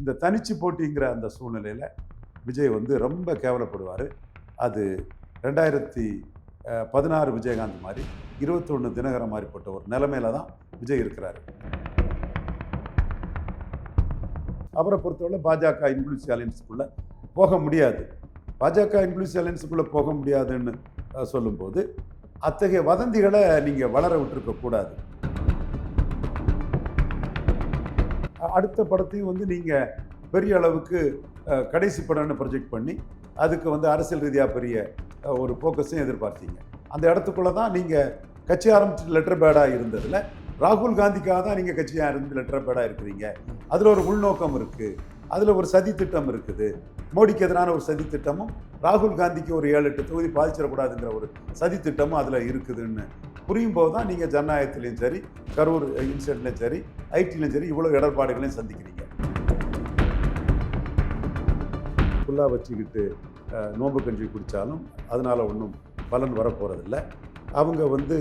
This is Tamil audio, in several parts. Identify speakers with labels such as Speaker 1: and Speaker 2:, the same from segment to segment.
Speaker 1: இந்த தனிச்சு போட்டிங்கிற அந்த சூழ்நிலையில் விஜய் வந்து ரொம்ப கேவலப்படுவார். அது 2016 விஜயகாந்த் மாதிரி 21 தினகரன் மாதிரிப்பட்ட ஒரு நிலைமையில தான் விஜய் இருக்கிறாரு. அவரை பொறுத்தவரை பாஜக இன்க்ளூசிவ் அலையன்ஸுக்குள்ளே போக முடியாது. பாஜக இன்க்ளூசிவ் அலையன்ஸுக்குள்ளே போக முடியாதுன்னு சொல்லும்போது அத்தகைய வதந்திகளை நீங்கள் வளர விட்டுருக்கக்கூடாது. அடுத்த படத்தையும் வந்து நீங்கள் பெரிய அளவுக்கு கடைசி படம்னு ப்ரொஜெக்ட் பண்ணி அதுக்கு வந்து அரசியல் ரீதியாக பெரிய ஒரு ஃபோக்கஸையும் எதிர்பார்த்தீங்க. அந்த இடத்துக்குள்ளே தான் நீங்கள் கட்சி ஆரம்பிச்சு லெட்டர் பேடாக இருந்ததில் ராகுல் காந்திக்காக தான் நீங்கள் கட்சியாக இருந்து லெட்டர் பேடாக இருக்கிறீங்க. அதில் ஒரு உள்நோக்கம் இருக்குது, அதில் ஒரு சதி திட்டம் இருக்குது. மோடிக்கு எதிரான ஒரு சதி திட்டமும் ராகுல் காந்திக்கு ஒரு 7-8 தொகுதி பாதிச்சிடக்கூடாதுங்கிற ஒரு சதி திட்டமும் அதில் இருக்குதுன்னு புரியும் போது தான் நீங்கள் ஜனநாயகத்திலையும் சரி, கரூர் இன்சிடென்ட்லையும் சரி, ஐடிலையும் சரி இவ்வளோ இடர்பாடுகளையும் சந்திக்கிறீங்க. ஃபுல்லாக வச்சுக்கிட்டு நோம்பு கஞ்சி குடித்தாலும் அதனால் ஒன்றும் பலன் வரப்போகிறதில்ல. அவங்க வந்து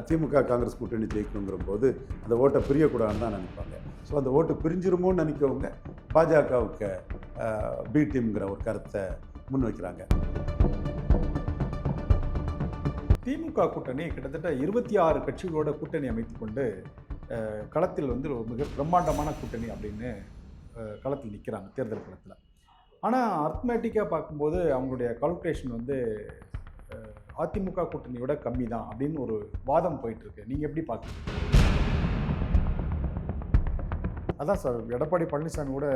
Speaker 1: திமுக காங்கிரஸ் கூட்டணி ஜெயிக்கணுங்கிற போது அந்த ஓட்டை பிரியக்கூடாதுன்னு தான் நினைப்பாங்க. ஸோ அந்த ஓட்டு பிரிஞ்சிருமோன்னு நினைக்கவங்க பாஜகவுக்கு பி டீம்ங்கிற ஒரு கருத்தை முன்வைக்கிறாங்க.
Speaker 2: திமுக கூட்டணி கிட்டத்தட்ட 26 கட்சிகளோட கூட்டணி அமைத்து கொண்டு களத்தில் வந்து ஒரு மிக பிரம்மாண்டமான கூட்டணி அப்படின்னு களத்தில் நிற்கிறாங்க தேர்தல் களத்தில். ஆனால் அர்த்மேட்டிக்காக பார்க்கும்போது அவங்களுடைய கால்குலேஷன் வந்து அதிமுக கூட்டணியோட கம்மி தான் அப்படின்னு ஒரு வாதம் போயிட்டுருக்கு. நீங்கள் எப்படி பார்க்குறீங்க? அதான் சார், எடப்பாடி பழனிசாமி கூட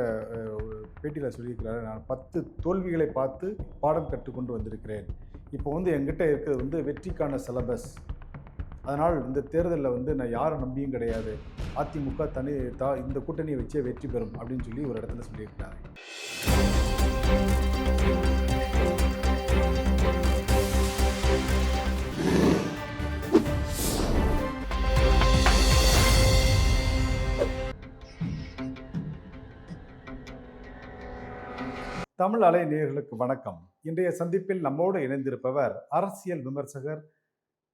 Speaker 2: ஒரு பேட்டியில் சொல்லியிருக்கிறாரு, நான் 10 தோல்விகளை பார்த்து பாடம் கற்றுக்கொண்டு வந்திருக்கிறேன். இப்போ வந்து என்கிட்ட இருக்கிறது வந்து வெற்றிக்கான சிலபஸ். அதனால் இந்த தேர்தலில் வந்து நான் யாரை நம்பியும் கிடையாது, அதிமுக இந்த கூட்டணியை வச்சே வெற்றி பெறும் அப்படின்னு சொல்லி ஒரு இடத்துல சொல்லியிருக்கிறாரு. தமிழ் அலை நேயர்களுக்கு வணக்கம். இன்றைய சந்திப்பில் நம்மோடு இணைந்திருப்பவர் அரசியல் விமர்சகர்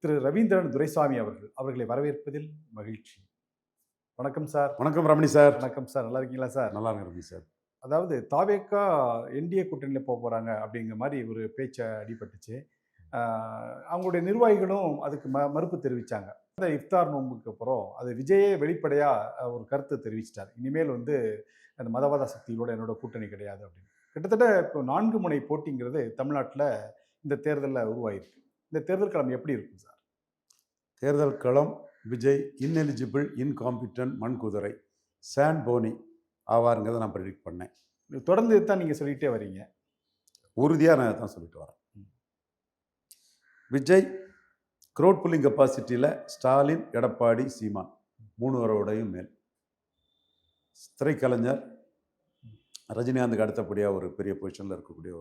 Speaker 2: திரு ரவீந்திரன் துரைசாமி அவர்களை வரவேற்பதில் மகிழ்ச்சி. வணக்கம் சார்.
Speaker 1: வணக்கம் ரமணி சார்.
Speaker 2: வணக்கம் சார், நல்லா இருக்கீங்களா சார்?
Speaker 1: நல்லா இருக்கு ரமணி சார்.
Speaker 2: அதாவது தாவேக்கா என்டிஏ கூட்டணியில் போக போகிறாங்க அப்படிங்கிற மாதிரி ஒரு பேச்சை அடிபட்டுச்சு. அவங்களுடைய நிர்வாகிகளும் அதுக்கு மறுப்பு தெரிவித்தாங்க. அந்த இஃப்தார் நோம்புக்கு அப்புறம் அது விஜயே வெளிப்படையாக ஒரு கருத்து தெரிவிச்சிட்டார், இனிமேல் வந்து அந்த மதவாத சக்திகளோட என்னோட கூட்டணி கிடையாது அப்படின்னு. கிட்டத்தட்ட இப்போ 4 முனை போட்டிங்கிறது தமிழ்நாட்டில் இந்த தேர்தலில் உருவாயிருக்கு. இந்த தேர்தல் களம் எப்படி இருக்கும் சார்?
Speaker 1: தேர்தல் களம் விஜய் இன்எலிஜிபிள், இன்காம்பிட்டன்ட், மண்குதிரை, சாண்ட் போனி ஆவாருங்கிறத நான் ப்ரெடிக்ட் பண்ணேன்.
Speaker 2: தொடர்ந்து தான் நீங்கள் சொல்லிகிட்டே வரீங்க.
Speaker 1: உறுதியாக நான் தான் சொல்லிட்டு வரேன். விஜய் க்ரௌட் புல்லிங் கெப்பாசிட்டியில் ஸ்டாலின், எடப்பாடி, சீமான் 3 பேரோடையும் மேல். திரைக்கலைஞர் ரஜினிகாந்துக்கு அடுத்தபடியாக ஒரு பெரிய பொசிஷனில் இருக்கக்கூடிய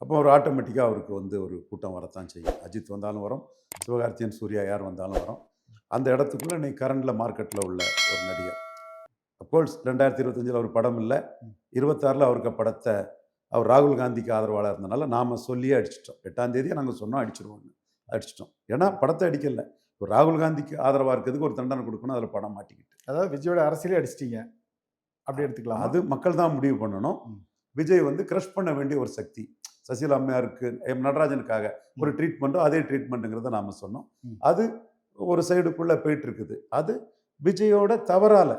Speaker 1: அப்போ ஒரு ஆட்டோமேட்டிக்காக அவருக்கு வந்து ஒரு கூட்டம் வரத்தான் செய்யும். அஜித் வந்தாலும் வரும், சிவகார்த்தியன், சூர்யா யார் வந்தாலும் வரும். அந்த இடத்துக்குள்ளே இன்னைக்கு கரண்டில் மார்க்கெட்டில் உள்ள ஒரு நடிகர். அப்கோர்ஸ் 2025 அவர் படம் இல்லை, 26 அவருக்கு படத்தை அவர் ராகுல் காந்திக்கு ஆதரவாளர் இருந்தனால நாம் சொல்லியே அடிச்சிட்டோம். 8ஆம் தேதியை நாங்கள் சொன்னோம் அடிச்சிடுவோம்னு, அடிச்சிட்டோம். ஏன்னா படத்தை அடிக்கலை, இப்போ ராகுல் காந்திக்கு ஆதரவாக இருக்கிறதுக்கு ஒரு தண்டனை கொடுக்கணும், அதில் படம் மாட்டிக்கிட்டு.
Speaker 2: அதாவது விஜயோட அரசியலே அடிச்சிட்டிங்க அப்படி எடுத்துக்கலாம்.
Speaker 1: அது மக்கள் தான் முடிவு பண்ணணும். விஜய் வந்து கிரஷ் பண்ண வேண்டிய ஒரு சக்தி. சசிகலா அம்மையாருக்கு, நடராஜனுக்காக ஒரு ட்ரீட்மெண்ட்டோ அதே ட்ரீட்மெண்ட்டுங்கிறத நாம் சொன்னோம். அது ஒரு சைடுக்குள்ளே போயிட்டு இருக்குது. அது விஜயோட தவறால்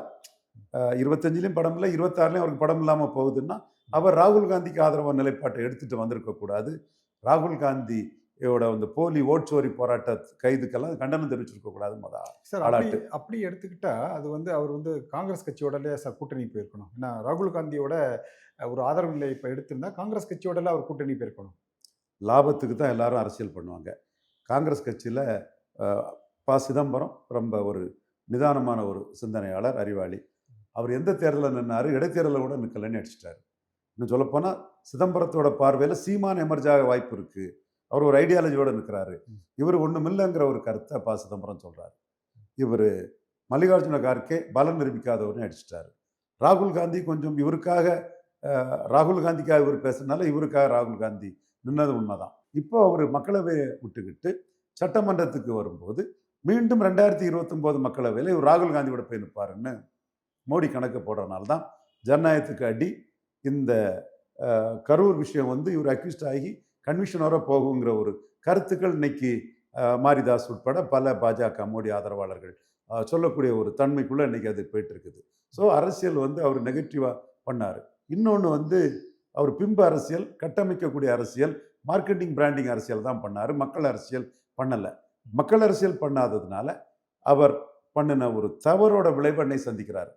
Speaker 1: 25லையும் படம் இல்லை, 26லையும் அவருக்கு படம் இல்லாமல் போகுதுன்னா அவர் ராகுல் காந்திக்கு ஆதரவான நிலைப்பாட்டை எடுத்துகிட்டு வந்திருக்கக்கூடாது. ராகுல் காந்தியோட அந்த போலி ஓட்சோரி போராட்ட கைதுக்கெல்லாம் கண்டனம் தெரிவிச்சிருக்கக்கூடாது.
Speaker 2: சார் அப்படி எடுத்துக்கிட்டா அது வந்து அவர் வந்து காங்கிரஸ் கட்சியோடலே சார் கூட்டணி போயிருக்கணும். ஏன்னா ராகுல் காந்தியோட ஒரு ஆதரவு நிலை இப்போ எடுத்திருந்தா காங்கிரஸ் கட்சியோடல அவர் கூட்டணி போயிருக்கணும்.
Speaker 1: லாபத்துக்கு தான் எல்லாரும் அரசியல் பண்ணுவாங்க. காங்கிரஸ் கட்சியில் சிதம்பரம் ரொம்ப ஒரு நிதானமான ஒரு சிந்தனையாளர், அறிவாளி. அவர் எந்த தேர்தலில் நின்னார், இடைத்தேர்தலில் கூட நிற்கலன்னு அடிச்சிட்டார். இன்னும் சொல்லப்போனால் சிதம்பரத்தோட பார்வையில் சீமான் எமர்ஜாக வாய்ப்பு இருக்குது, அவர் ஒரு ஐடியாலஜியோடு நிற்கிறாரு, இவர் ஒன்றும் இல்லைங்கிற ஒரு கருத்தை சிதம்பரம் சொல்கிறார். இவர் மல்லிகார்ஜுன கார்கே பலம் நிரூபிக்காதவர்னு அடிச்சிட்டாரு. ராகுல் காந்தி கொஞ்சம் ராகுல் காந்திக்காக இவர் பேசுறதுனால இவருக்காக ராகுல் காந்தி நின்னது உண்மைதான். இப்போ அவர் மக்களவையை விட்டுக்கிட்டு சட்டமன்றத்துக்கு வரும்போது மீண்டும் 2029 மக்களவையில் இவர் ராகுல் காந்தியோட போய் நிற்பாருன்னு மோடி கணக்கு போடுறதுனால தான் ஜனநாயகத்துக்கு அடி. இந்த கரூர் விஷயம் வந்து இவர் அக்யூஸ்ட் ஆகி கன்விஷனராக போகுங்கிற ஒரு கருத்துக்கள் இன்னைக்கு மாரிதாஸ் உட்பட பல பாஜக மோடி ஆதரவாளர்கள் சொல்லக்கூடிய ஒரு தன்மைக்குள்ளே இன்னைக்கு அது போயிட்டு இருக்குது. ஸோ அரசியல் வந்து அவர் நெகட்டிவாக பண்ணார். இன்னொன்று வந்து அவர் பிம்பு அரசியல், கட்டமைக்கக்கூடிய அரசியல், மார்க்கெட்டிங் பிராண்டிங் அரசியல் தான் பண்ணார். மக்கள் அரசியல் பண்ணலை. மக்கள் அரசியல் பண்ணாததுனால அவர் பண்ணின ஒரு தவறோட விளைவு என்னை சந்திக்கிறார்.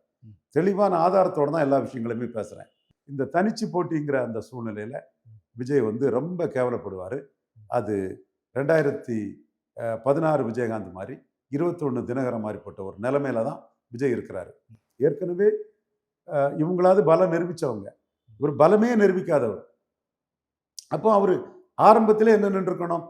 Speaker 1: தெளிவான ஆதாரத்தோடு தான் எல்லா விஷயங்களுமே பேசுகிறேன். இந்த தனிச்சு போட்டிங்கிற அந்த சூழ்நிலையில் விஜய் வந்து ரொம்ப கேவலப்படுவார். அது 2016 விஜயகாந்த் மாதிரி 21 தினகரன் மாதிரிப்பட்ட ஒரு நிலைமையில தான் விஜய் இருக்கிறாரு. ஏற்கனவே இவங்களாவது பலம் நிரூபித்தவங்க, இவர் பலமே நிரூபிக்காதவர். அப்போ அவர் ஆரம்பத்திலே என்ன நின்றுருக்கணும்,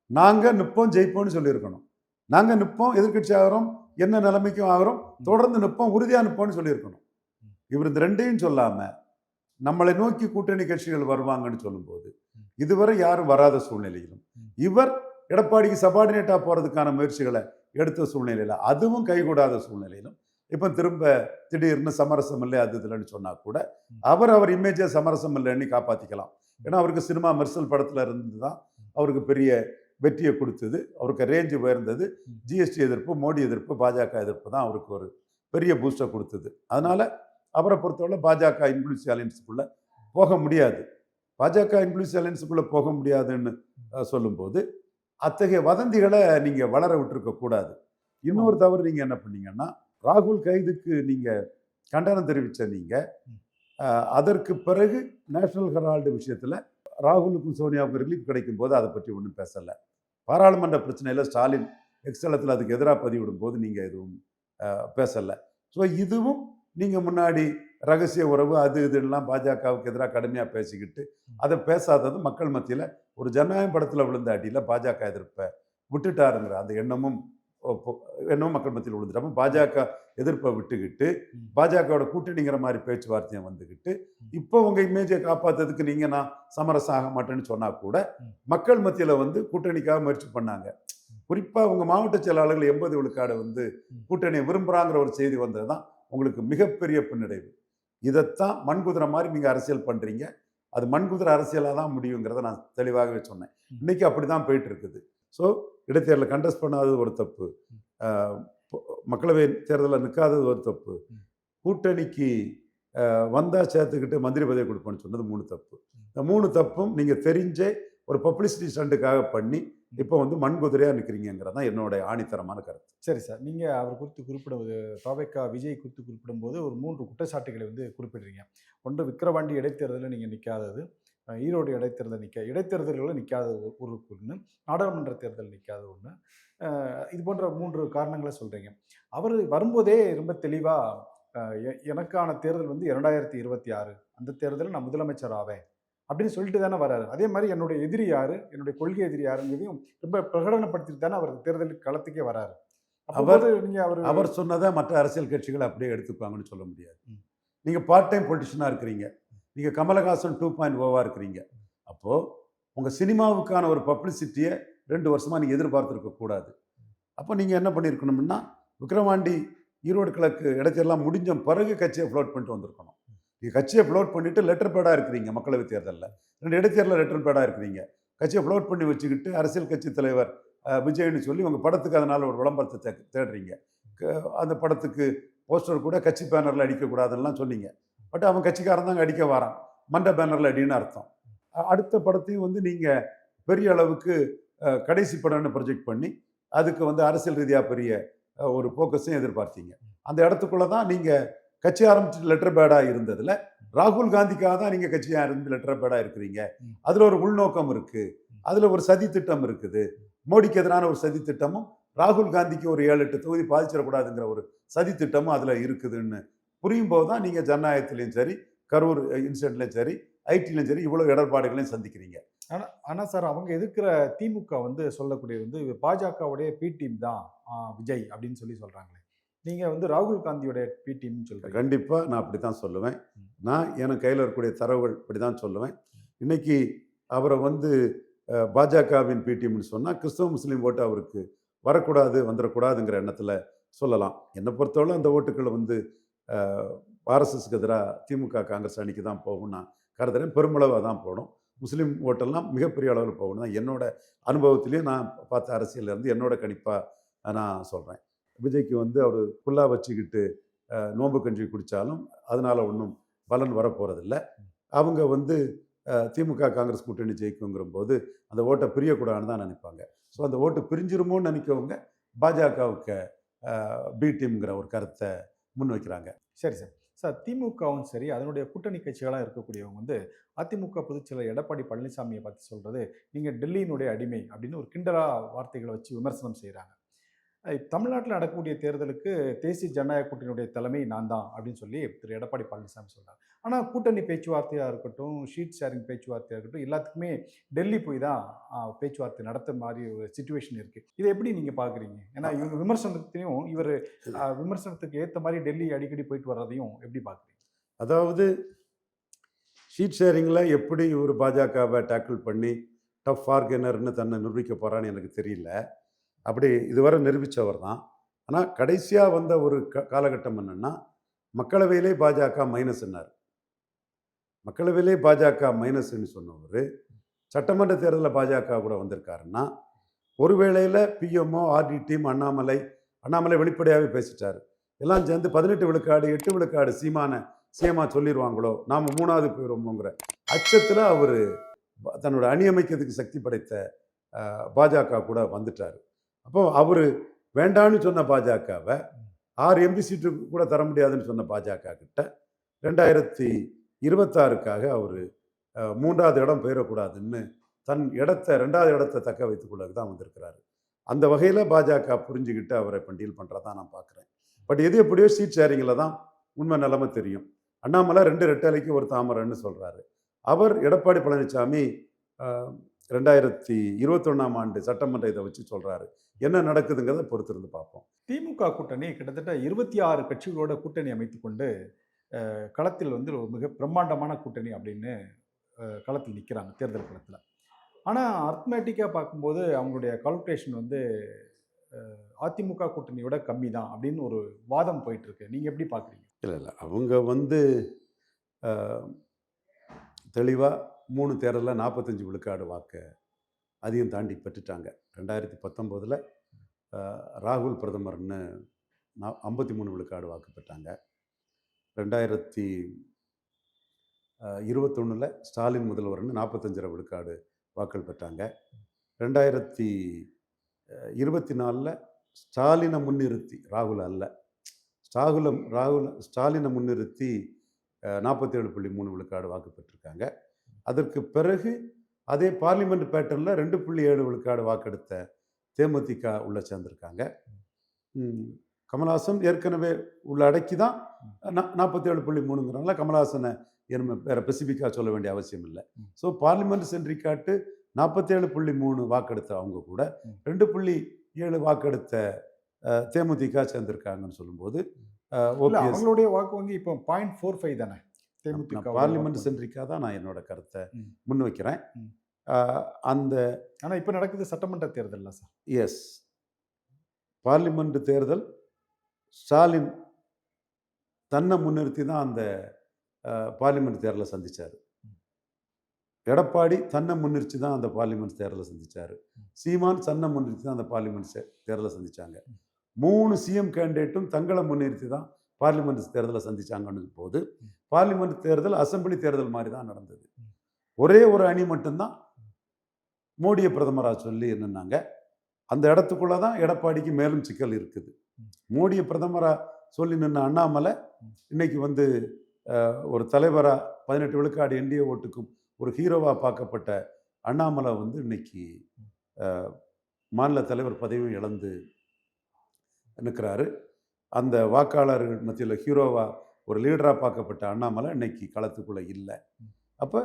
Speaker 1: நாங்கள் நிற்போம் ஜெயிப்போம்னு சொல்லியிருக்கணும். நாங்கள் நிற்போம், எதிர்கட்சி ஆகிறோம், என்ன நிலைமைக்கும் ஆகிறோம், தொடர்ந்து நிற்போம், உறுதியாக நிற்போம்னு சொல்லியிருக்கணும். இவர் இந்த ரெண்டையும் சொல்லாமல் நம்மளை நோக்கி கூட்டணி கட்சிகள் வருவாங்கன்னு சொல்லும்போது இதுவரை யாரும் வராத சூழ்நிலையிலும் இவர் எடப்பாடிக்கு சபார்டினேட்டாக போகிறதுக்கான முயற்சிகளை எடுத்த சூழ்நிலையில் அதுவும் கைகூடாத சூழ்நிலையிலும் இப்போ திரும்ப திடீர்னு சமரசம் இல்லை அது இல்லைன்னு சொன்னால் கூட அவர் இமேஜை சமரசம் இல்லைன்னு காப்பாற்றிக்கலாம். ஏன்னா அவருக்கு சினிமா மெர்சல் படத்தில் இருந்து தான் அவருக்கு பெரிய வெற்றியை கொடுத்தது, அவருக்கு ரேஞ்சு உயர்ந்தது. ஜிஎஸ்டி எதிர்ப்பு, மோடி எதிர்ப்பு, பாஜக எதிர்ப்பு தான் அவருக்கு ஒரு பெரிய பூஸ்டை கொடுத்தது. அதனால் அவரை பொறுத்தவரை பாஜக இன்ஃப்ளூயன்ஸ் அலையன்ஸுக்குள்ளே போக முடியாது. பாஜக இன்ஃப்ளூயன்ஸ் அலையன்ஸுக்குள்ளே போக முடியாதுன்னு சொல்லும்போது அத்தகைய வதந்திகளை நீங்கள் வளர விட்டுருக்கக்கூடாது. இன்னொரு தவறு நீங்கள் என்ன பண்ணீங்கன்னா, ராகுல் கைதுக்கு நீங்கள் கண்டனம் தெரிவித்த நீங்கள் அதற்கு பிறகு நேஷனல் ஹெரால்டு விஷயத்தில் ராகுலுக்கும் சோனியாவுக்கும் ரிலீஃப் கிடைக்கும் போது அதை பற்றி ஒன்றும் பேசலை. பாராளுமன்ற பிரச்சனையில் ஸ்டாலின் எக்ஸ்தலத்தில் அதுக்கு எதிராக பதிவிடும் போது நீங்கள் எதுவும் பேசலை. ஸோ இதுவும் நீங்கள் முன்னாடி ரகசிய உறவு அது இதுலாம் பாஜகவுக்கு எதிராக கடுமையாக பேசிக்கிட்டு அதை பேசாதது மக்கள் மத்தியில் ஒரு ஜனநாயக படத்தில் விழுந்த அடியில் பாஜக எதிர்ப்பை விட்டுட்டாருங்கிற அந்த எண்ணமும் மக்கள் மத்தியில் விழுந்துட்டாம பாஜக எதிர்ப்பை விட்டுக்கிட்டு பாஜகவோட கூட்டணிங்கிற மாதிரி பேச்சுவார்த்தையை வந்துக்கிட்டு இப்போ உங்கள் இமேஜை காப்பாற்றுறதுக்கு நீங்கள் நான் சமரசம் ஆக மாட்டேன்னு சொன்னால் கூட மக்கள் மத்தியில் வந்து கூட்டணிக்காக முயற்சி பண்ணாங்க. குறிப்பாக உங்கள் மாவட்ட செயலாளர்கள் 80 விழுக்காடு வந்து கூட்டணியை விரும்புகிறாங்கிற ஒரு செய்தி வந்தது தான் உங்களுக்கு மிகப்பெரிய பின்னடைவு. இதைத்தான் மண்குதிரை மாதிரி நீங்கள் அரசியல் பண்ணுறீங்க. அது மண்குதிரை அரசியலாக தான் முடியுங்கிறத நான் தெளிவாகவே சொன்னேன். இன்னைக்கு அப்படி தான் போயிட்டு இருக்குது. ஸோ இடைத்தேர்தலில் கண்டெஸ்ட் பண்ணாதது ஒரு தப்பு, மக்களவை தேர்தலில் நிற்காதது ஒரு தப்பு, கூட்டணிக்கு வந்தால் சேர்த்துக்கிட்டு மந்திரி பதவி கொடுப்பேன்னு சொன்னது 3 தப்பு. இந்த 3 தப்பும் நீங்கள் தெரிஞ்சே ஒரு பப்ளிசிட்டி ஸ்டண்டுக்காக பண்ணி இப்போ வந்து மண்குதிரையாக நிற்கிறீங்கிறது தான் என்னோட ஆணித்தரமான கருத்து.
Speaker 2: சரி சார், நீங்கள் அவர் குறித்து குறிப்பிடுவது தாவேக்கா விஜய் குறித்து குறிப்பிடும்போது ஒரு 3 குற்றச்சாட்டுகளை வந்து குறிப்பிடுறீங்க. ஒன்று, விக்கிரவாண்டி இடைத்தேர்தலில் நீங்கள் நிற்காதது, ஈரோடு இடைத்தேர்தல்களில் நிற்காத ஒரு ஒன்று, நாடாளுமன்ற தேர்தல் நிற்காத ஒன்று, இது போன்ற 3 காரணங்களை சொல்கிறீங்க. அவர் வரும்போதே ரொம்ப தெளிவாக எனக்கான தேர்தல் வந்து 2026 அந்த தேர்தலில் நான் முதலமைச்சர் ஆவேன் அப்படின்னு சொல்லிட்டு தானே வராரு. அதே மாதிரி என்னுடைய எதிரி யாரு, என்னுடைய கொள்கை எதிரி யாருங்கிறதையும் ரொம்ப பிரகடனப்படுத்திட்டு தானே அவர் தேர்தலுக்கு களத்துக்கே வராரு.
Speaker 1: அவர் சொன்னதை மற்ற அரசியல் கட்சிகள் அப்படியே எடுத்துப்பாங்கன்னு சொல்ல முடியாது. நீங்கள் பார்ட் டைம் பொலிட்டிஷனாக இருக்கிறீங்க, நீங்கள் கமலஹாசன் 2.0 இருக்கிறீங்க. அப்போது உங்கள் சினிமாவுக்கான ஒரு பப்ளிசிட்டியை 2 வருஷமாக நீங்கள் எதிர்பார்த்துருக்கக்கூடாது. அப்போ நீங்கள் என்ன பண்ணியிருக்கணும்னா, விக்கிரவாண்டி ஈரோடு கிழக்கு இடைத்தேர்தலாம் முடிஞ்ச பிறகு கட்சியை ஃப்ளோட் பண்ணிட்டு வந்திருக்கணும். நீங்கள் கட்சியை ஃப்ளோட் பண்ணிவிட்டு லெட்டர் பேடாக இருக்கிறீங்க. மக்களவை தேர்தலில் 2 இடைத்தேர்தலில் லெட்டர் பேடாக இருக்கிறீங்க. கட்சியை ஃப்ளோட் பண்ணி வச்சுக்கிட்டு அரசியல் கட்சி தலைவர் விஜய்னு சொல்லி உங்கள் படத்துக்கு அதனால் ஒரு விளம்பரத்தை தேடுறீங்க. அந்த படத்துக்கு போஸ்டர் கூட கட்சி பேனரில் அடிக்கக்கூடாதுன்னெலாம் சொன்னீங்க. பட் அவன் கட்சிக்காரன் தாங்க அடிக்க வரான், மண்ட பேனரில் அடின்னு அர்த்தம். அடுத்த படத்தையும் வந்து நீங்கள் பெரிய அளவுக்கு கடைசி படம்னு ப்ரொஜெக்ட் பண்ணி அதுக்கு வந்து அரசியல் ரீதியாக பெரிய ஒரு ஃபோக்கஸையும் எதிர்பார்த்தீங்க. அந்த இடத்துக்குள்ளே தான் நீங்கள் கட்சி ஆரம்பிச்சு லெட்டர் பேடாக இருந்ததில் ராகுல் காந்திக்காக தான் நீங்கள் கட்சியாக இருந்து லெட்டர் பேடாக இருக்கிறீங்க. அதில் ஒரு உள்நோக்கம் இருக்குது, அதில் ஒரு சதி திட்டம் இருக்குது. மோடிக்கு எதிரான ஒரு சதி திட்டமும், ராகுல் காந்திக்கு ஒரு 7-8 தொகுதி பாதிச்சிடக்கூடாதுங்கிற ஒரு சதி திட்டமும் அதில் இருக்குதுன்னு புரியும் போது தான் நீங்கள் ஜனநாயகத்திலையும் சரி, கரூர் இன்சிடென்ட்லையும் சரி, ஐடிலையும் சரி இவ்வளோ இடர்பாடுகளையும் சந்திக்கிறீங்க.
Speaker 2: ஆனால் சார், அவங்க எதிர்க்கிற திமுக வந்து சொல்லக்கூடிய வந்து பாஜகவுடைய பி டீம் தான் விஜய் அப்படின்னு சொல்கிறாங்களே, நீங்கள் வந்து ராகுல் காந்தியோட பி டீம்னு சொல்கிறீங்க.
Speaker 1: கண்டிப்பாக நான் அப்படி தான் சொல்லுவேன். நான் எனக்கு கையில் இருக்கக்கூடிய தரவுகள் இப்படி தான் சொல்லுவேன். இன்றைக்கி அவரை வந்து பாஜகவின் பி டீம்னு சொன்னால் கிறிஸ்தவ முஸ்லீம் ஓட்டு அவருக்கு வரக்கூடாது, வந்துடக்கூடாதுங்கிற எண்ணத்தில் சொல்லலாம். என்னை பொறுத்தவரை அந்த ஓட்டுக்களை வந்து ஆர்எஸ்எஸ்க்கு எதிராக திமுக காங்கிரஸ் அணிக்கு தான் போகும் நான் கருதுறேன். பெருமளவாக தான் போடும். முஸ்லீம் ஓட்டெல்லாம் மிகப்பெரிய அளவில் போகணும் தான் என்னோட அனுபவத்திலேயே நான் பார்த்த அரசியல்ல இருந்து என்னோட கணிப்பாக நான் சொல்கிறேன். விஜய்க்கு வந்து அவர் புல்லா வச்சுக்கிட்டு நோன்பு கஞ்சி குடித்தாலும் அதனால் ஒன்றும் பலன் வரப்போகிறதில்ல. அவங்க வந்து திமுக காங்கிரஸ் கூட்டணி ஜெயிக்குங்கிற போது அந்த ஓட்டை பிரியக்கூடாதுன்னு தான் நினைப்பாங்க. ஸோ அந்த ஓட்டு பிரிஞ்சிருமோன்னு நினைக்கவங்க பாஜகவுக்கு பி டீம்ங்கிற ஒரு கருத்தை முன் வைக்கிறாங்க.
Speaker 2: சரி சார். சார், திமுகவும் சரி அதனுடைய கூட்டணி கட்சிகளாக இருக்கக்கூடியவங்க வந்து அதிமுக பொதுச்செயலர் எடப்பாடி பழனிசாமியை பற்றி சொல்கிறது, நீங்கள் டெல்லியினுடைய அடிமை அப்படின்னு ஒரு கிண்டலா வார்த்தைகளை வச்சு விமர்சனம் செய்கிறாங்க. தமிழ்நாட்டில் நடக்கக்கூடிய தேர்தலுக்கு தேசிய ஜனநாயக கூட்டணியுடைய தலைமை நான் தான் அப்படின்னு சொல்லி திரு எடப்பாடி பழனிசாமி சொல்கிறார். ஆனால் கூட்டணி பேச்சுவார்த்தையாக இருக்கட்டும், ஷீட் ஷேரிங் பேச்சுவார்த்தையாக இருக்கட்டும், எல்லாத்துக்குமே டெல்லி போய் தான் பேச்சுவார்த்தை நடத்த மாதிரி ஒரு சுச்சுவேஷன் இருக்குது. இதை எப்படி நீங்கள் பார்க்குறீங்க? ஏன்னா இவங்க விமர்சனத்தையும் இவர் விமர்சனத்துக்கு ஏற்ற மாதிரி டெல்லி அடிக்கடி போயிட்டு வர்றதையும் எப்படி பார்க்குறீங்க?
Speaker 1: அதாவது ஷீட் ஷேரிங்கில் எப்படி இவர் பாஜகவை டேக்கிள் பண்ணி டஃப் பார்கெனர்னு தன்னை நிரூபிக்க போகிறான்னு எனக்கு தெரியல. அப்படி இதுவரை நிரூபித்தவர் தான். ஆனால் கடைசியாக வந்த ஒரு காலகட்டம் என்னென்னா, மக்களவையிலே பாஜக மைனஸ்ன்னார். மக்களவையிலே பாஜக மைனஸ்ன்னு சொன்னவர் சட்டமன்ற தேர்தலில் பாஜக கூட வந்திருக்காருன்னா, ஒரு வேளையில் பிஎம்ஓ ஆர்டி டீம் அண்ணாமலை வெளிப்படையாகவே பேசிட்டார். எல்லாம் சேர்ந்து 18 விழுக்காடு 8 விழுக்காடு சீமா சொல்லிடுவாங்களோ, நாம் 3வது போயிடுவோங்கிற அச்சத்தில் அவர் தன்னோட அணியமைக்கிறதுக்கு சக்தி படைத்த பாஜக கூட வந்துட்டார். அப்போ அவர் வேண்டான்னு சொன்ன பாஜகவை 6 எம்பி சீட்டு கூட தர முடியாதுன்னு சொன்ன பாஜக கிட்ட 2026க்காக அவர் 3வது இடம் போயிடக்கூடாதுன்னு தன் 2வது இடத்தை தக்க வைத்துக் கொள்ளது தான் வந்திருக்கிறாரு. அந்த வகையில் பாஜக புரிஞ்சுக்கிட்டு அவரை இப்போ டீல் பண்ணுறதா நான் பார்க்குறேன். பட் எது எப்படியோ சீட் ஷேரிங்கில் தான் உண்மை நிலைமை தெரியும். அண்ணாமலை 2 ரெட்டலைக்கு ஒரு தாமரைன்னு சொல்கிறாரு. அவர் எடப்பாடி பழனிசாமி 2021ஆம் ஆண்டு சட்டமன்ற இதை வச்சு சொல்கிறாரு. என்ன நடக்குதுங்கிறத பொறுத்திருந்து பார்ப்போம்.
Speaker 2: திமுக கூட்டணி கிட்டத்தட்ட 26 கட்சிகளோட கூட்டணி அமைத்துக்கொண்டு களத்தில் வந்து ஒரு மிக பிரம்மாண்டமான கூட்டணி அப்படின்னு களத்தில் நிற்கிறாங்க தேர்தல் களத்தில். ஆனால் அர்த்மேட்டிக்காக பார்க்கும்போது அவங்களுடைய கால்குலேஷன் வந்து அதிமுக கூட்டணியோட கம்மி தான் அப்படின்னு ஒரு வாதம் போயிட்டுருக்கு. நீங்கள் எப்படி பார்க்குறீங்க?
Speaker 1: இல்லை அவங்க வந்து தெளிவாக 3 தேர்தலில் 45 விழுக்காடு வாக்கு அதையும் தாண்டி பெற்றுட்டாங்க. 2019 ராகுல் பிரதமர்னு 53 விழுக்காடு வாக்கு பெற்றாங்க. 2021 ஸ்டாலின் முதல்வர்னு 45 விழுக்காடு வாக்கள் பெற்றாங்க. 2024 ஸ்டாலினை முன்னிறுத்தி, ராகுல் அல்ல, ஸ்டாலினை முன்னிறுத்தி 47.3 விழுக்காடு வாக்கு பெற்றிருக்காங்க. அதற்கு பிறகு அதே பார்லிமெண்ட் பேட்டர்னில் 2.7 விழுக்காடு வாக்கெடுத்த தேமுதிக உள்ள சேர்ந்திருக்காங்க. கமல்ஹாசன் ஏற்கனவே உள்ள அடக்கி தான் 47.3ங்கிறனால கமல்ஹாசனை என்ன வேறு ஸ்பெசிஃபிக்காக சொல்ல வேண்டிய அவசியம் இல்லை. ஸோ பார்லிமெண்ட் சென்ட்ரிக்காட்டு 47.3 வாக்கெடுத்த அவங்க கூட 2.7 வாக்கெடுத்த தேமுதிக சேர்ந்திருக்காங்கன்னு சொல்லும்போது
Speaker 2: அவங்களுடைய வாக்கு வங்கி இப்போ 0.45 தானே. தேமுதிக
Speaker 1: பார்லிமெண்ட் சென்ட்ரிக்காக தான் நான் என்னோட கருத்தை முன் வைக்கிறேன். அந்த
Speaker 2: ஆனால் இப்போ நடக்குது சட்டமன்ற தேர்தல் சார்.
Speaker 1: எஸ், பார்லிமெண்ட் தேர்தல் ஸ்டாலின் தன்னை முன்னிறுத்தி தான் அந்த பார்லிமெண்ட் தேர்தலை சந்தித்தார். எடப்பாடி தன்னை முன்னிறுத்தி தான் அந்த பார்லிமெண்ட் தேர்தலை சந்தித்தார். சீமான் தன்னை முன்னிறுத்தி தான் அந்த பார்லிமெண்ட் தேர்தலை சந்தித்தாங்க. 3 சிஎம் கேண்டிடேட்டும் தங்களை முன்னிறுத்தி தான் பார்லிமெண்ட் தேர்தலை சந்திச்சாங்கன்னு போது பார்லிமெண்ட் தேர்தல் அசம்பிளி தேர்தல் மாதிரி தான் நடந்தது. ஒரே ஒரு அணி மட்டும்தான் மோடியை பிரதமராக சொல்லி என்னன்னாங்க. அந்த இடத்துக்குள்ளே தான் எடப்பாடிக்கு மேலும் சிக்கல் இருக்குது. மோடியை பிரதமராக சொல்லி நின்ன அண்ணாமலை இன்னைக்கு வந்து ஒரு தலைவராக 18 விழுக்காடு என்டிஏ ஓட்டுக்கும் ஒரு ஹீரோவாக பார்க்கப்பட்ட அண்ணாமலை வந்து இன்னைக்கு மாநில தலைவர் பதவியும் இழந்து நிற்கிறாரு. அந்த வாக்காளர்கள் மத்தியில் ஹீரோவாக ஒரு லீடராக பார்க்கப்பட்ட அண்ணாமலை இன்னைக்கு களத்துக்குள்ளே இல்லை. அப்போ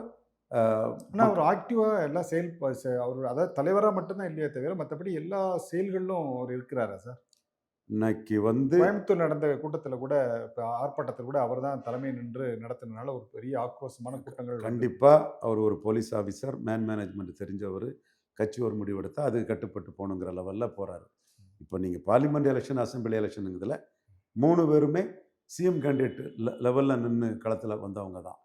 Speaker 2: ஆனால் அவர் ஆக்டிவாக எல்லா அவர் அதாவது தலைவராக மட்டும்தான் இல்லையே தவிர மற்றபடி எல்லா செயல்களிலும் அவர் இருக்கிறாரா சார்?
Speaker 1: இன்னைக்கு வந்து
Speaker 2: கோயம்புத்தூர் நடந்த கூட்டத்தில் கூட, இப்போ ஆர்ப்பாட்டத்தில் கூட அவர் தான் தலைமை நின்று நடத்தினால ஒரு பெரிய ஆக்ரோஷமான கூட்டங்கள்.
Speaker 1: கண்டிப்பாக அவர் ஒரு போலீஸ் ஆஃபீஸர், மேனேஜ்மெண்ட் தெரிஞ்சவர், கட்சி ஒரு முடிவெடுத்தால் அது கட்டுப்பட்டு போகணுங்கிற லெவலில் போகிறாரு. இப்போ நீங்கள் பார்லிமெண்ட் எலெக்ஷன், அசம்பிளி எலெக்ஷனுங்கிறதுல 3 பேருமே சிஎம் கேண்டிடேட் லெவலில் நின்று களத்தில் வந்தவங்க தான்.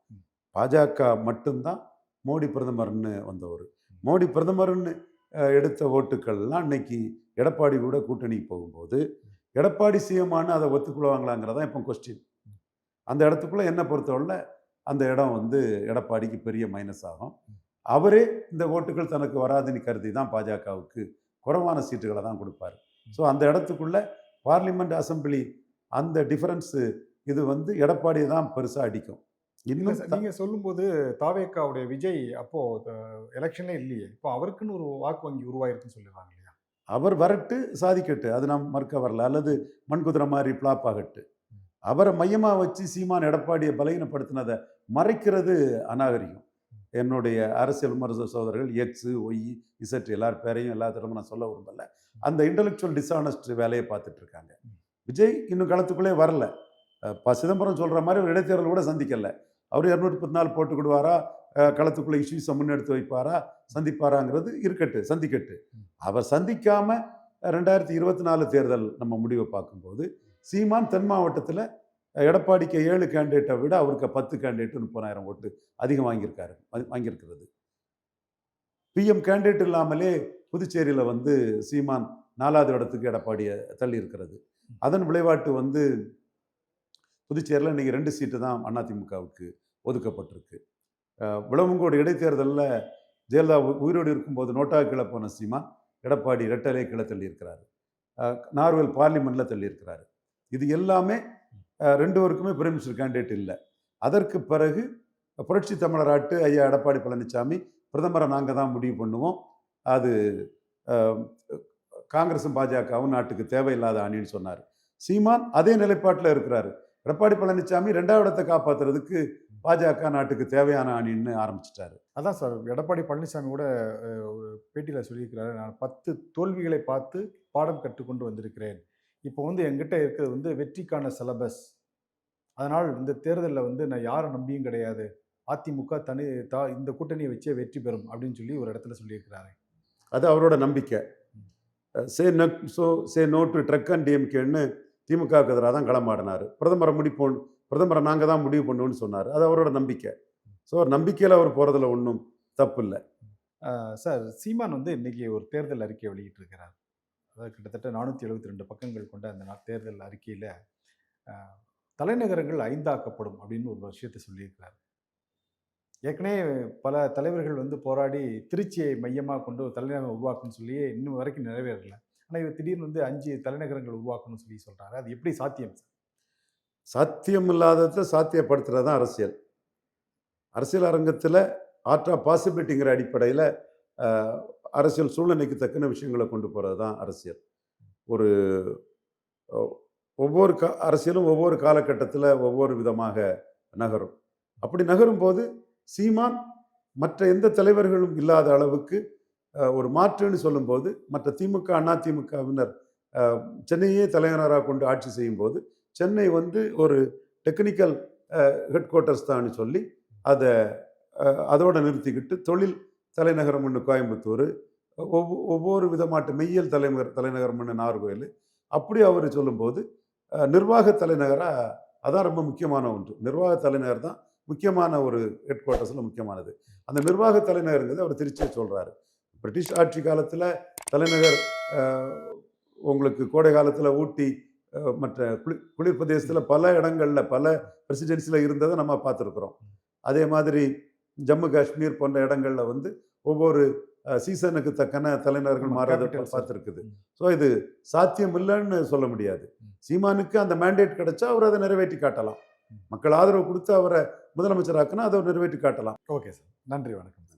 Speaker 1: பாஜக மட்டும்தான் மோடி பிரதமர்னு வந்தவர். மோடி பிரதமர்னு எடுத்த ஓட்டுக்கள்லாம் இன்னைக்கு எடப்பாடி கூட கூட்டணிக்கு போகும்போது எடப்பாடி சிஎம்மானு அதை ஒத்துக்கொள்வாங்களாங்கிறதான் இப்போ கொஸ்டின். அந்த இடத்துக்குள்ளே என்ன பொறுத்தவரை அந்த இடம் வந்து எடப்பாடிக்கு பெரிய மைனஸ் ஆகும். அவரே இந்த ஓட்டுகள் தனக்கு வராதுன்னு கருதி தான் பாஜகவுக்கு குறைவான சீட்டுகளை தான் கொடுப்பாரு. ஸோ அந்த இடத்துக்குள்ள பார்லிமெண்ட் அசம்பிளி அந்த டிஃபரன்ஸு இது வந்து எடப்பாடியை தான் பெருசாக அடிக்கும். இன்னும்
Speaker 2: நீங்க சொல்லும்போது தாவேக்காவுடைய விஜய் அப்போ எலெக்ஷனே இல்லையே, இப்போ அவருக்குன்னு ஒரு வாக்கு வங்கி உருவாயிருக்குன்னு சொல்லிடுறாங்க இல்லையா?
Speaker 1: அவர் வரட்டு சாதிக்கட்டு, அது நாம் மறுக்க வரல, அல்லது மண்குதிரை மாதிரி பிளாப் ஆகட்டு. அவரை மையமாக வச்சு சீமான் எடப்பாடியை பலகீனப்படுத்தினதை மறைக்கிறது அநாகரிகம். என்னுடைய அரசியல் விமர்சக சகோதரர்கள் எக்ஸு ஒய் இசட் எல்லார் பேரையும் எல்லா தடமும் நான் சொல்ல விரும்பல. அந்த இன்டலெக்சுவல் டிஸ்ஆனஸ்ட் வேலையை பார்த்துட்டு இருக்காங்க. விஜய் இன்னும் களத்துக்குள்ளே வரல. சிதம்பரம் சொல்கிற மாதிரி ஒரு இடைத்தேர்தல் கூட சந்திக்கலை. அவர் 214 போட்டுக்கிடுவாரா, களத்துக்குள்ளே இஷ்யூஸை முன்னெடுத்து வைப்பாரா, சந்திப்பாராங்கிறது இருக்கட்டு, சந்திக்கட்டு. அவர் சந்திக்காமல் 2024 தேர்தல் நம்ம முடிவை பார்க்கும்போது சீமான் தென் மாவட்டத்தில் எடப்பாடிக்கு 7 கேண்டிடேட்டை விட அவருக்கு 10 கேண்டிடேட்டு 30,000 ஓட்டு அதிகம் வாங்கியிருக்கிறது. பிஎம் கேண்டிடேட் இல்லாமலே புதுச்சேரியில் வந்து சீமான் 4வது இடத்துக்கு எடப்பாடியை தள்ளி இருக்கிறது. அதன் விளைவாட்டு வந்து புதுச்சேரியில் இன்றைக்கி 2 சீட்டு தான் அதிமுகவுக்கு ஒதுக்கப்பட்டிருக்கு. விளவங்கோடு இடைத்தேர்தலில் ஜெயலலிதா உயிரோடு இருக்கும்போது நோட்டா கீழே போன சீமான் எடப்பாடி ரெட்டலை கீழே தள்ளியிருக்கிறாரு. நார்வேல் பார்லிமெண்ட்டில் தள்ளியிருக்கிறாரு. இது எல்லாமே 2 பேருக்குமே பிரைம் மினிஸ்டர் கேண்டிடேட் இல்லை. அதற்கு பிறகு புரட்சி தமிழராட்டு ஐயா எடப்பாடி பழனிசாமி பிரதமரை நாங்கள் தான் முடிவு பண்ணுவோம், அது காங்கிரஸும் பாஜகவும் நாட்டுக்கு தேவையில்லாத அணின்னு சொன்னார். சீமான் அதே நிலைப்பாட்டில் இருக்கிறாரு. எடப்பாடி பழனிசாமி 2வது இடத்தை காப்பாற்றுறதுக்கு பாஜக நாட்டுக்கு தேவையான அணின்னு ஆரம்பிச்சிட்டாரு.
Speaker 2: அதான் சார், எடப்பாடி பழனிசாமி கூட ஒரு பேட்டியில் சொல்லியிருக்கிறாரு, நான் 10 தோல்விகளை பார்த்து பாடம் கற்றுக்கொண்டு வந்திருக்கிறேன். இப்போ வந்து என்கிட்ட இருக்கிறது வந்து வெற்றிக்கான சிலபஸ். அதனால் இந்த தேர்தலில் வந்து நான் யாரை நம்பியும் கிடையாது, அதிமுக இந்த கூட்டணியை வச்சே வெற்றி பெறும் அப்படின்னு சொல்லி ஒரு இடத்துல சொல்லியிருக்கிறாரு.
Speaker 1: அது அவரோட நம்பிக்கை. Say no to drug and டிஎம்கேன்னு திமுகவுக்கு எதிராக தான் களமாடினார். பிரதமரை நாங்கள் தான் முடிவு பண்ணுவோன்னு சொன்னார். அது அவரோட நம்பிக்கை. ஸோ நம்பிக்கையில் அவர் போகிறதுல ஒன்றும் தப்பு இல்லை.
Speaker 2: சார், சீமான் வந்து இன்னைக்கு ஒரு தேர்தல் அறிக்கையை வெளியிட்டிருக்கிறார். அதாவது கிட்டத்தட்ட 472 பக்கங்கள் கொண்ட அந்த தேர்தல் அறிக்கையில் தலைநகரங்கள் 5ஆக்கப்படும் அப்படின்னு ஒரு விஷயத்தை சொல்லியிருக்கிறார். ஏற்கனவே பல தலைவர்கள் வந்து போராடி திருச்சியை மையமாக கொண்டு ஒரு தலைநகரம் உருவாக்கணும்னு சொல்லி இன்னும் வரைக்கும் நிறைவேறலை. ஆனால் இவர் திடீர்னு வந்து 5 தலைநகரங்கள் உருவாக்கணும்னு சொல்லி சொல்கிறாரு. அது எப்படி சாத்தியம் சார்?
Speaker 1: சாத்தியம் இல்லாததை சாத்தியப்படுத்துறது தான் அரசியல். அரசியல் அரங்கத்தில் ஆர்ட் ஆஃப் பாசிபிலிட்டிங்கிற அடிப்படையில் அரசியல் சூழ்நிலைக்கு தக்கன விஷயங்களை கொண்டு போகிறது தான் அரசியல். ஒவ்வொரு அரசியலும் ஒவ்வொரு காலகட்டத்தில் ஒவ்வொரு விதமாக நகரும். அப்படி நகரும் போது சீமான் மற்ற எந்த தலைவர்களும் இல்லாத அளவுக்கு ஒரு மாற்றுன்னு சொல்லும்போது மற்ற திமுக அதிமுகவினர் சென்னையே தலைநகராக கொண்டு ஆட்சி செய்யும் போது சென்னை வந்து ஒரு டெக்னிக்கல் ஹெட் குவார்ட்டர்ஸ் தான் சொல்லி அதோடு நிறுத்திக்கிட்டு தொழில் தலைநகரம் ஒன்று கோயம்புத்தூர், ஒவ்வொரு விதமாட்டு மெய்யல் தலைநகரம் ஒன்று நாகர்கோவில், அப்படி அவர் சொல்லும்போது நிர்வாக தலைநகராக அதான் ரொம்ப முக்கியமான ஒன்று. நிர்வாக தலைநகர் தான் முக்கியமான ஒரு ஹெட் குவார்ட்டர்ஸில் முக்கியமானது. அந்த நிர்வாக தலைநகருங்கிறது அவர் திருச்சியை சொல்கிறாரு. பிரிட்டிஷ் ஆட்சி காலத்தில் தலைநகர் உங்களுக்கு கோடை காலத்தில் ஊட்டி மற்ற குளிர் பிரதேசத்தில் பல இடங்களில் பல பிரசிடென்சியில் இருந்ததை நம்ம பார்த்துருக்குறோம். அதே மாதிரி ஜம்மு காஷ்மீர் போன்ற இடங்களில் வந்து ஒவ்வொரு சீசனுக்கு தக்கன தலைநகர்கள் மாறாத பார்த்துருக்குது. ஸோ இது சாத்தியம் இல்லைன்னு சொல்ல முடியாது. சீமானுக்கு அந்த மேண்டேட் கிடைச்சா அவர் அதை நிறைவேற்றி காட்டலாம். மக்கள் ஆதரவு கொடுத்து அவரை முதலமைச்சராக்குனா அதை நிறைவேற்றி காட்டலாம்.
Speaker 2: ஓகே சார், நன்றி, வணக்கம்.